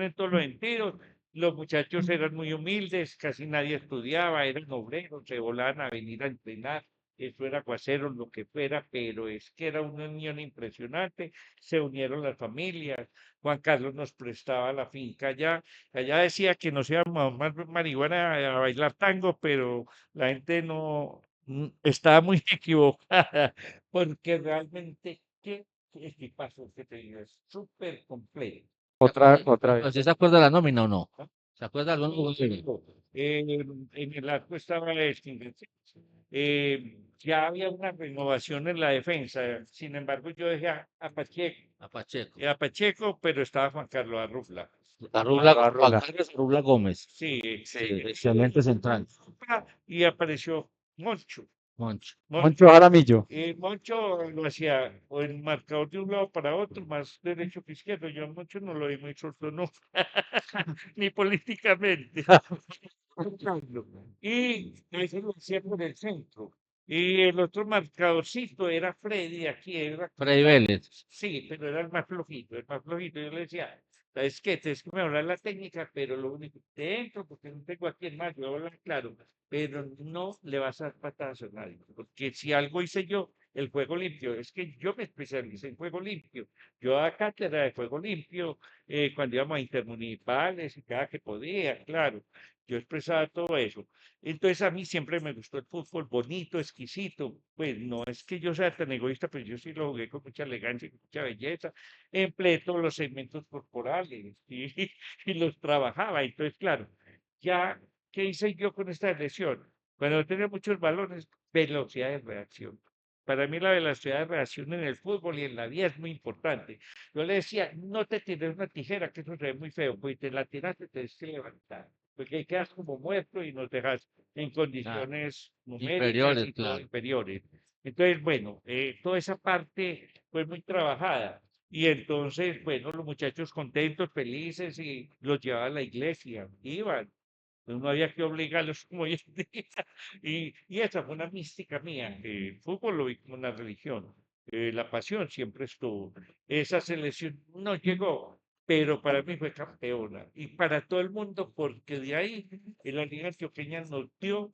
en todos los sentidos. Los muchachos eran muy humildes, casi nadie estudiaba, eran obreros, se volaban a venir a entrenar, eso era aguacero, lo que fuera, pero es que era una unión impresionante, se unieron las familias. Juan Carlos nos prestaba la finca allá, allá decía que no se iba más marihuana a bailar tango, pero la gente no estaba muy equivocada, porque realmente qué equipazo que tenía, es súper completo. Otra ¿Pero vez. si se acuerda la nómina o no? ¿Se acuerda de algún jugador? En el arco estaba ya había una renovación en la defensa. Sin embargo, yo dejé a A Pacheco. Pero estaba Juan Carlos Arrufla. Juan Carlos Arrubla Gómez. Sí, Sí, excelente central. y apareció Moncho. Moncho. Moncho Jaramillo. Moncho lo hacía o en marcador de un lado para otro, más derecho que izquierdo. Yo a Moncho no lo vi muy suelto, no, ni políticamente. Y eso lo hacía por el centro. Y el otro marcadorcito era Freddy, aquí era. Freddy Vélez. Sí, pero era el más flojito, el más flojito. Yo le decía, ¿sabes qué? Tienes que mejorar la técnica, pero lo único que entro, porque no tengo a quien más, yo hablar claro, pero no le vas a dar patadas a nadie. Porque si algo hice yo, el juego limpio, es que yo me especialicé en juego limpio. Yo daba cátedra de juego limpio cuando íbamos a intermunicipales y cada que podía, claro. Yo expresaba todo eso. Entonces a mí siempre me gustó el fútbol bonito, exquisito. Pues no es que yo sea tan egoísta, pero yo sí lo jugué con mucha elegancia y con mucha belleza. Empleé todos los segmentos corporales y, y los trabajaba. Entonces, claro, ya, ¿qué hice yo con esta lesión? Cuando tenía muchos balones, velocidad de reacción. Para mí la velocidad de reacción en el fútbol y en la vida es muy importante. Yo le decía, no te tires una tijera, que eso se ve muy feo, pues te la tiraste, te tienes que levantar, porque ahí quedas como muerto y nos dejas en condiciones numéricas Inferiores, y todo claro. inferiores. Entonces, bueno, toda esa parte fue muy trabajada. Y entonces, bueno, los muchachos contentos, felices y los llevaba a la iglesia, iban. Pues no había que obligarlos como hoy en día. Y esa fue una mística mía. El fútbol lo vi como una religión. La pasión siempre estuvo. Esa selección no llegó, pero para mí fue campeona. Y para todo el mundo, porque de ahí en la Liga Antioqueña nos dio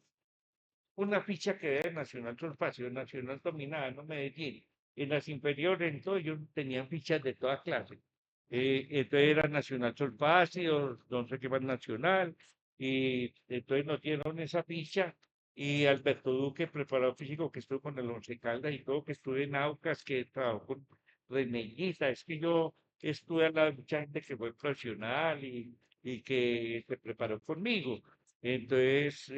una ficha que era de Nacional Solfacio, Nacional dominada, no Medellín. En las inferiores, entonces yo tenían fichas de toda clase. Entonces era Nacional Solfacio, no sé qué más Nacional, y entonces nos dieron esa ficha. Y Alberto Duque, preparador físico, que estuvo con el Once Caldas y todo, que estuve en Aucas, que trabajó con Reneguita. Es que yo estuve al lado de mucha gente que fue profesional y que se preparó conmigo. Entonces,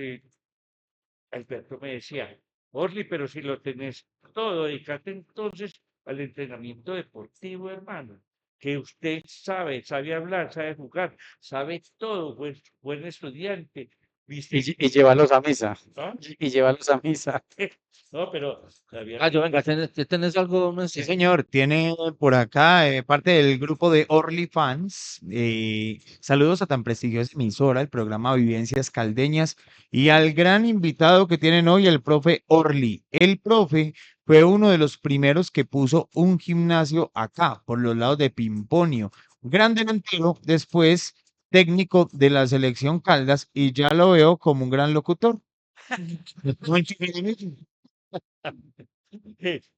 Alberto me decía, Orly, pero si lo tenés todo, dedicate entonces al entrenamiento deportivo, hermano, que usted sabe hablar, sabe jugar, sabe todo, pues buen estudiante. Y llevarlos a misa. ¿Ah? Y llevarlos a misa. No, pero había Gallo, venga, ¿tenés algo? Un Sí, mensaje? señor, tiene por acá parte del grupo de Orly Fans. Saludos a tan prestigiosa emisora, el programa Vivencias Caldeñas, y al gran invitado que tienen hoy, el profe Orly. El profe fue uno de los primeros que puso un gimnasio acá, por los lados de Pimponio. Gran delantero, después técnico de la selección Caldas, y ya lo veo como un gran locutor.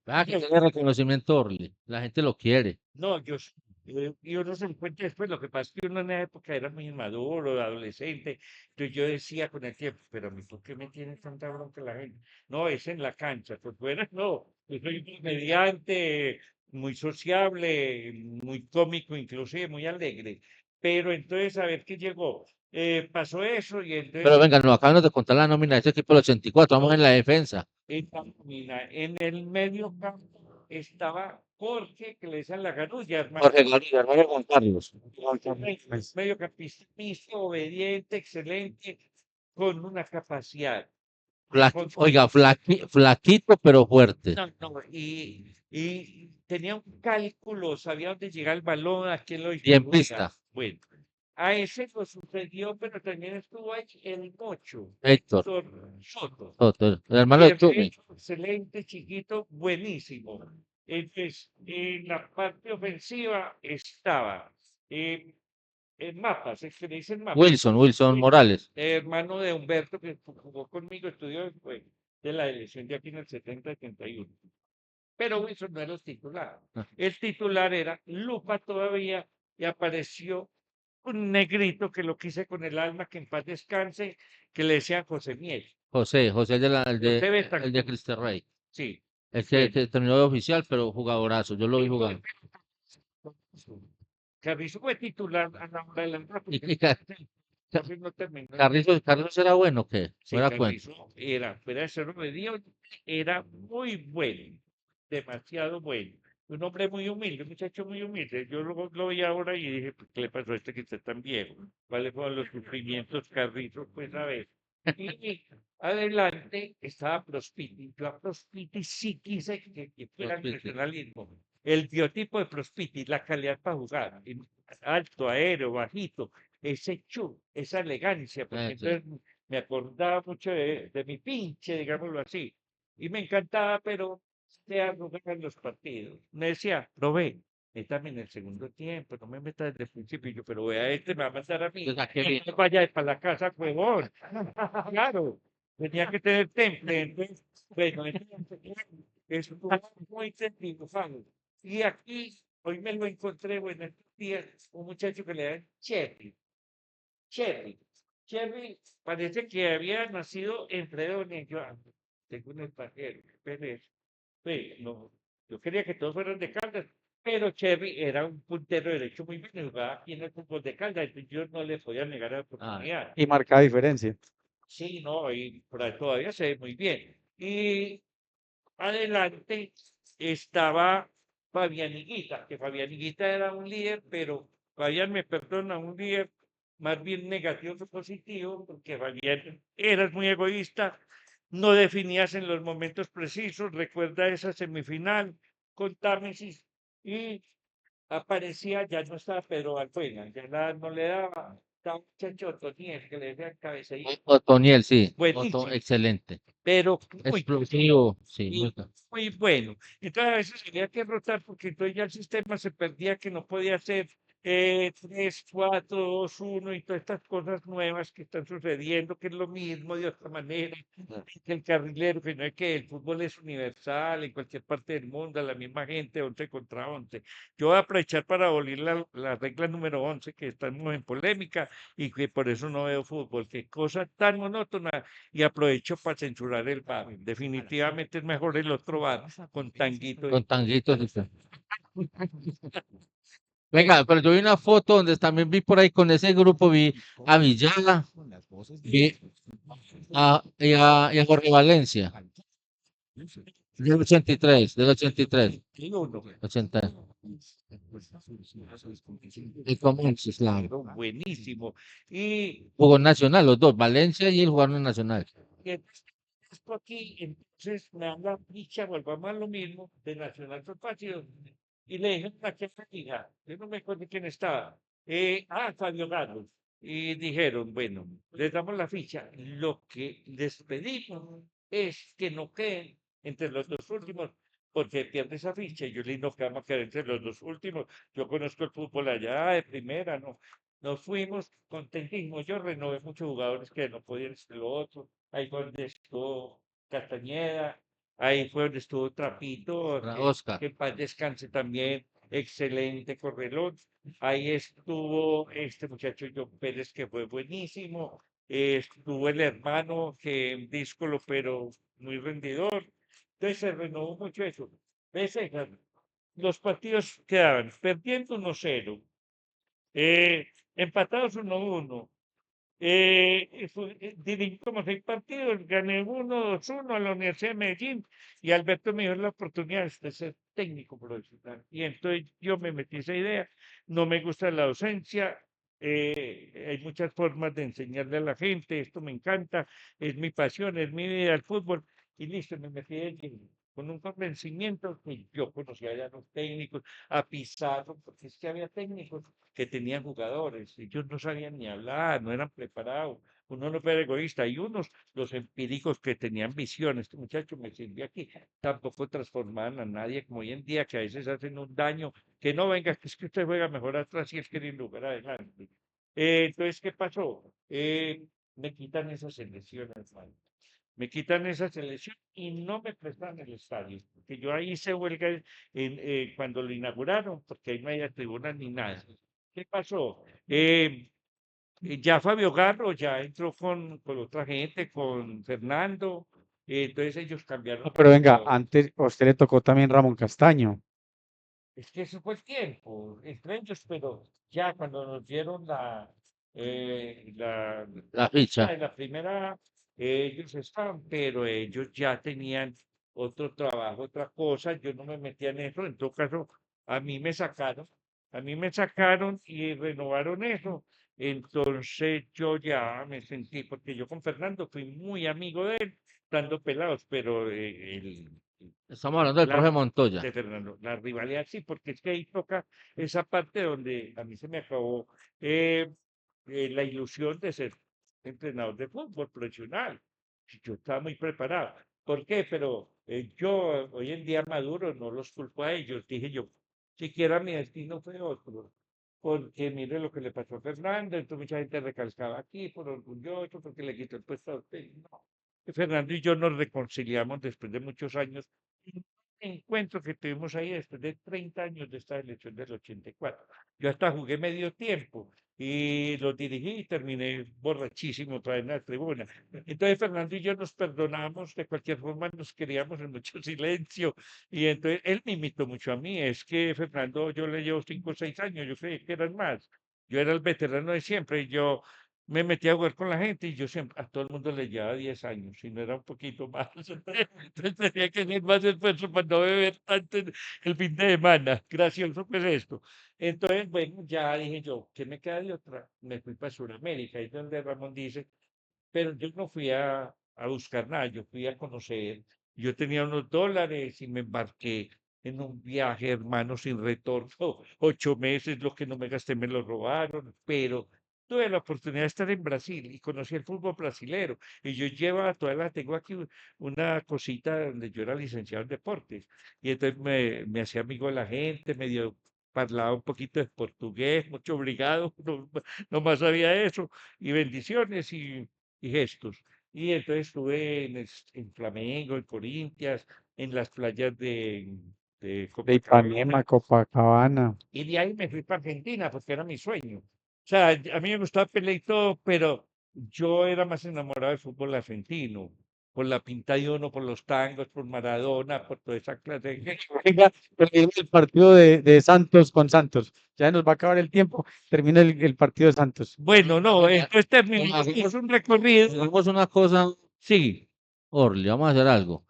Ah, que tiene reconocimiento Orly. La gente lo quiere. No, y uno se encuentra después, lo que pasa es que uno en esa época era muy inmaduro, adolescente, entonces yo decía con el tiempo, pero a mí, ¿por qué me tiene tanta bronca la gente? No, es en la cancha, pues bueno, no, yo soy un comediante, muy sociable, muy cómico, inclusive muy alegre, pero entonces a ver qué llegó, pasó eso y Pero entonces venga, nos acaban de contar la nómina de ese equipo del 84. Vamos en la defensa. en el medio campo estaba Jorge, que le decían la Garulla, hermano. Jorge García, hermano Juan Carlos. Mediocampista mixto, obediente, excelente, con una capacidad. Oiga, flaquito pero fuerte. No, no, y tenía un cálculo, sabía dónde llegaba el balón, a quién lo Bien distribuía. pista. Bueno, a ese lo sucedió, pero también estuvo ahí el Mocho, Héctor Soto. Soto, el hermano de Chumi. Excelente, chiquito, buenísimo. Entonces, en la parte ofensiva estaba en Mapas, es que le dicen Mapas, Wilson Morales. hermano de Humberto, que jugó conmigo, estudió de la elección de aquí en el 70-71. Pero Wilson no era el titular. Ah. El titular era Lupa todavía y apareció un negrito que lo quise con el alma, que en paz descanse, que le decían José Miel. José, José el Betancourt. de Cristo Rey. Sí. El Bueno. que terminó de oficial, pero jugadorazo. Yo lo vi jugar. Carrizo fue titular a la hora de la entrada, Y, porque y Ca- entonces no terminó. Carrizo era bueno, ¿o qué? Sí, ¿No era cuento? Carrizo era, fuera de ser medio, era muy bueno, demasiado bueno. Un hombre muy humilde, un muchacho muy humilde. Yo lo vi ahora y dije, pues, ¿qué le pasó a este que está tan viejo? ¿Cuáles fueron los sufrimientos Carrizo? Pues a ver. Y adelante estaba Prospiti. Yo a Prospiti sí quise que fuera Prospiti. nacionalismo. El biotipo de Prospiti, la calidad para jugar, alto, aéreo, bajito, ese chu, esa elegancia, porque Sí. entonces me acordaba mucho de mi pinche, digámoslo así, y me encantaba, pero se arrugaban los partidos. Me decía, probé, métame en el segundo tiempo, no me metas desde el principio, y yo, pero vea, este me va a matar a mí, O sea, qué bien. no vaya para la casa, huevón. Claro, tenía que tener temple, entonces, bueno, estuvo muy triunfando. Y aquí, hoy me lo encontré, bueno, estos días, un muchacho que le dan Cherry. Cherry. Cherry parece que había nacido en Fredonia. Yo tengo un extranjero, qué pereza. No, yo quería que todos fueran de Caldas, pero Cherry era un puntero derecho muy bien, jugaba aquí en el fútbol de Caldas, entonces yo no le podía negar la oportunidad. Y marca diferencia. Sí, no, y por ahí todavía se ve muy bien. Y adelante estaba Fabián Higuita, que Fabián Higuita era un líder, pero Fabián me perdona, un líder más bien negativo que positivo, porque Fabián eras muy egoísta, no definías en los momentos precisos, recuerda esa semifinal con Támesis y aparecía, ya no estaba Pedro Valbuena, no le daba, estaba un muchacho Otoniel que le decía cabeceíta, Otoniel, sí. buenísimo, Excelente. pero muy Explosivo, sí. y muy bueno. Entonces a veces había que rotar porque entonces ya el sistema se perdía que no podía hacer 3, 4, 2, 1 y todas estas cosas nuevas que están sucediendo, que es lo mismo de otra manera, que el carrilero, que no es que el fútbol es universal en cualquier parte del mundo, la misma gente, 11 contra 11. Yo voy a aprovechar para abolir la regla número 11, que estamos en polémica y que por eso no veo fútbol. Qué cosa tan monótona y aprovecho para censurar el bar. Definitivamente es mejor el otro bar con tanguito. Con tanguitos. Venga, pero yo vi una foto donde también vi por ahí con ese grupo, vi a Villada, vi y a Jorge Valencia, del 83, del 83. 80. El Comanches, claro. buenísimo. Y Jugó en Nacional, los dos, Valencia y él jugaron en Nacional. y entonces, esto aquí, entonces me dan la ficha, volvamos a lo mismo, de Nacional Topacio. Y le dije a qué hija, yo no me acuerdo quién estaba. Fabio Gatos. Y dijeron, bueno, les damos la ficha. Lo que les pedimos es que no queden entre los dos últimos, porque pierde esa ficha. Y yo le dije, no, que vamos a quedar entre los dos últimos. Yo conozco el fútbol allá de primera, ¿no? Nos fuimos contentísimos. Yo renové muchos jugadores que no podían ser lo otro. Ahí fue donde estuvo Castañeda, ahí fue donde estuvo Trapito, Oscar. que en paz descanse también, excelente correlón. Ahí estuvo este muchacho John Pérez, que fue buenísimo. Estuvo el hermano, que díscolo, pero muy rendidor. Entonces se renovó mucho eso. ¿Ves, César? Los partidos quedaban perdiendo 1-0, empatados 1-1. Dirigí como 6 partidos, gané 1-2-1 a la Universidad de Medellín y Alberto me dio la oportunidad de ser técnico profesional. Y entonces yo me metí esa idea, no me gusta la docencia, hay muchas formas de enseñarle a la gente, esto me encanta, es mi pasión, es mi vida el fútbol, y listo, me metí de lleno, con un convencimiento que yo conocía ya a los técnicos, a Pizarro, porque es que había técnicos que tenían jugadores, ellos no sabían ni hablar, no eran preparados, uno no era egoísta, y unos, los empíricos que tenían visión, este muchacho me sirvió aquí, tampoco transformaban a nadie como hoy en día, que a veces hacen un daño, que no venga, que es que usted juega mejor atrás y es que en lugar adelante. Entonces, ¿qué pasó? Me quitan esas elecciones, hermano. Me quitan esa selección y no me prestan el estadio, porque yo ahí hice huelga cuando lo inauguraron, porque ahí no hay tribunas ni nada. ¿Qué pasó? Ya Fabio Garro ya entró con otra gente, con Fernando, entonces ellos cambiaron No, pero venga, todo. antes a usted le tocó también Ramón Castaño. Es que eso fue el tiempo, entre ellos, pero ya cuando nos dieron La ficha ficha. de la primera, ellos estaban, pero ellos ya tenían otro trabajo, otra cosa, yo no me metía en eso, en todo caso, a mí me sacaron, a mí me sacaron y renovaron eso. Entonces yo ya me sentí, porque yo con Fernando fui muy amigo de él, estando pelados, pero Estamos hablando del la, profe Montoya. de Fernando. La rivalidad sí, porque es que ahí toca esa parte donde a mí se me acabó la ilusión de ser entrenador de fútbol profesional. Yo estaba muy preparado. ¿Por qué? Pero yo hoy en día maduro, no los culpo a ellos. Dije yo, siquiera mi destino fue otro. Porque mire lo que le pasó a Fernando, entonces mucha gente recalcaba aquí por orgulloso, porque le quitó el puesto a usted. No. Fernando y yo nos reconciliamos después de muchos años encuentro que tuvimos ahí después de 30 años de esta elección del 84. Yo hasta jugué medio tiempo y lo dirigí y terminé borrachísimo otra vez en la tribuna. Entonces Fernando y yo nos perdonamos, de cualquier forma nos queríamos en mucho silencio y entonces él me imitó mucho a mí. Es que Fernando, yo le llevo 5 o 6 años, yo creí que eran más. Yo era el veterano de siempre y yo me metí a jugar con la gente y yo siempre, a todo el mundo le llevaba 10 años, si no era un poquito más. Entonces tenía que hacer más esfuerzo para no beber tanto el fin de semana. Gracioso pues esto. Entonces, bueno, ya dije yo, ¿qué me queda de otra? Me fui para Sudamérica, ahí es donde Ramón dice, pero yo no fui a buscar nada, yo fui a conocer. Yo tenía unos dólares y me embarqué en un viaje, hermano, sin retorno, 8 meses, lo que no me gasté me lo robaron, pero tuve la oportunidad de estar en Brasil y conocí el fútbol brasilero. Y yo todavía tengo aquí una cosita donde yo era licenciado en deportes. Y entonces me hacía amigo de la gente, medio parlaba un poquito de portugués, mucho obligado, no más sabía eso. Y bendiciones y gestos. Y entonces estuve en Flamengo, en Corintias, en las playas de De Ipanema, Copacabana, Copacabana. y de ahí me fui para Argentina porque era mi sueño. O sea, a mí me gustaba pelear y todo, pero yo era más enamorado del fútbol argentino, por la pinta de uno, por los tangos, por Maradona, por toda esa clase de... Venga, termine el partido de Santos con Santos. Ya nos va a acabar el tiempo. Termina el partido de Santos. Bueno, no, Venga, entonces terminé, hice un recorrido. hagamos una cosa, Sí, Orly, vamos a hacer algo.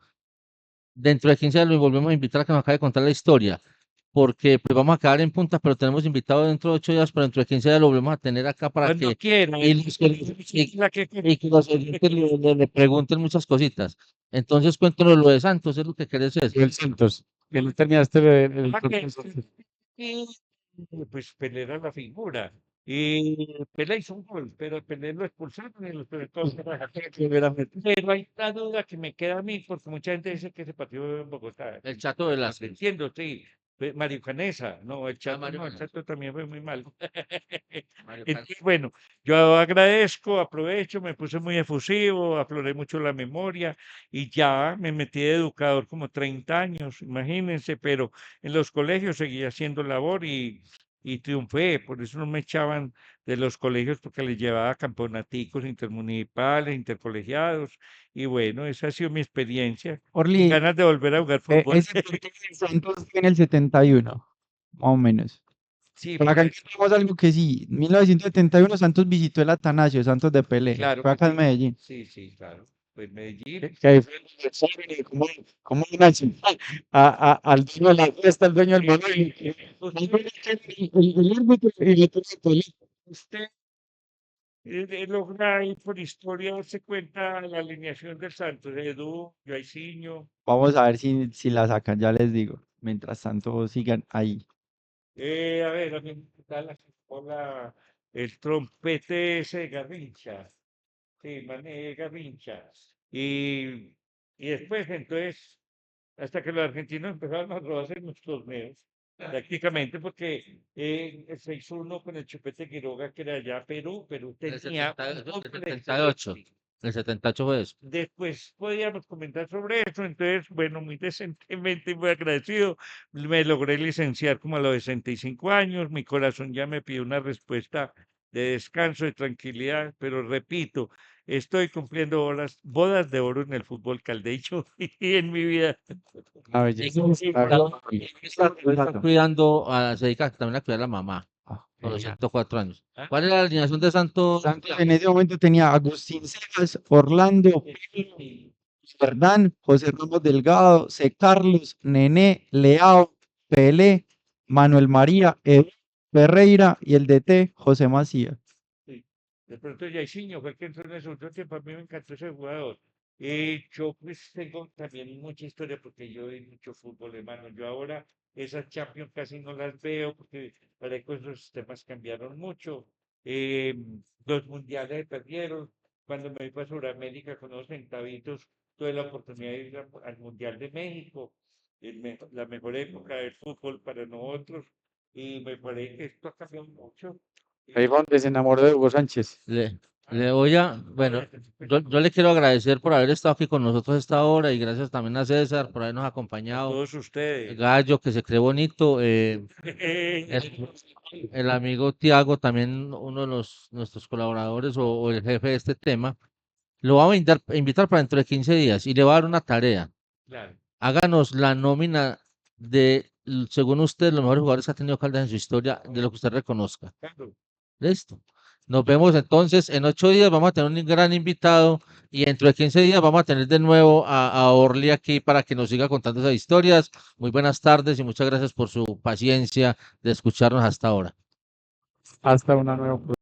Dentro de 15 años lo volvemos a invitar a que nos acabe de contar la historia. porque pues vamos a quedar en punta, pero tenemos invitado dentro de 8 días, pero dentro de 15 días lo volvemos a tener acá para Cuando que, quiera. y los que- La que y que los oyentes le pregunten muchas cositas. Entonces, cuéntanos lo de Santos, es lo que querés decir. El Santos, que no terminaste el Ah, que- Santos. y, pues Pelé era la figura. Y Pelé hizo un gol, pero Pelé lo expulsaron y lo expulsaron. Pero hay una duda que me queda a mí, porque mucha gente dice que ese partido en Bogotá. El Chato Velázquez. Entiendo, sí. Mario Canesa, no, el Chato, Mario no, el Canesa. Chato también fue muy malo. Mario Entonces, bueno, yo agradezco, aprovecho, me puse muy efusivo, afloré mucho la memoria y ya me metí de educador como 30 años, imagínense, pero en los colegios seguía haciendo labor y triunfé, por eso no me echaban de los colegios porque les llevaba campeonaticos intermunicipales, intercolegiados y bueno, esa ha sido mi experiencia. Con Orly, ganas de volver a jugar fútbol. ese partido de Santos fue en el 71, más o menos. Sí, Pero acá encontramos algo que sí, 1971 Santos visitó el Atanasio, Santos de Pelé, claro fue que acá en sí. Medellín. Sí, sí, claro. Pues Medellín. Que ahí fue el aniversario y como al dueño de la fiesta, el dueño del balón, el árbitro y le tuvo Pelé. Usted logra ir por historia, se cuenta la alineación del Santos, Edu, Jairzinho, Vamos a ver si la sacan, ya les digo. Mientras tanto, sigan ahí. a ver, a mí me gusta el trompete ese de Garrincha, sí, Mané Garrincha. Y después, entonces, hasta que los argentinos empezaron a robarse en los torneos, prácticamente porque el 6-1 con el Chupete Quiroga, que era allá Perú, Perú El tenía 70 un el fútbol 78. excelente. El 78 fue eso. Después podíamos comentar sobre eso, entonces, bueno, muy decentemente y muy agradecido, me logré licenciar como a los 65 años, mi corazón ya me pidió una respuesta de descanso, de tranquilidad, pero repito, estoy cumpliendo bodas de oro en el fútbol caldeño y en mi vida. A ver, Y ya como se está, está- está cuidando, se dedica también a cuidar a la mamá, Ah, con los genial. 104 años. ¿Ah? ¿Cuál es la alineación de Santos? Santos en ese momento tenía a Agustín Cejas, Orlando, Verdán, José Ramos Delgado, C. Carlos, Nené, Leao, Pelé, Manuel María, Edu Ferreira y el DT José Macías. Sí. De pronto Jairzinho fue el que entró en ese otro tiempo, a mí me encantó ese jugador. Yo pues tengo también mucha historia porque yo vi mucho fútbol, hermano. Yo ahora esas Champions casi no las veo porque parece que esos sistemas cambiaron mucho. Eh, los mundiales se perdieron. Cuando me fui para Sudamérica con unos centavitos, tuve la oportunidad de ir al Mundial de México, la mejor época del fútbol para nosotros. Y me parece que esto ha cambiado mucho. Ahí fue donde se enamoró de Hugo Sánchez. Le voy a, bueno, yo le quiero agradecer por haber estado aquí con nosotros esta hora y gracias también a César por habernos A acompañado. todos ustedes. Gallo, que se cree bonito. El amigo Tiago, también uno de nuestros colaboradores o el jefe de este tema, lo vamos a invitar para dentro de 15 días y le va a dar una tarea. Claro, Háganos la nómina de, según usted, los mejores jugadores que ha tenido Caldas en su historia, de lo que usted reconozca. claro. Listo. Nos vemos entonces en 8 días. Vamos a tener un gran invitado y dentro de 15 días vamos a tener de nuevo a Orly aquí para que nos siga contando esas historias. Muy buenas tardes y muchas gracias por su paciencia de escucharnos hasta ahora. Hasta una nueva oportunidad.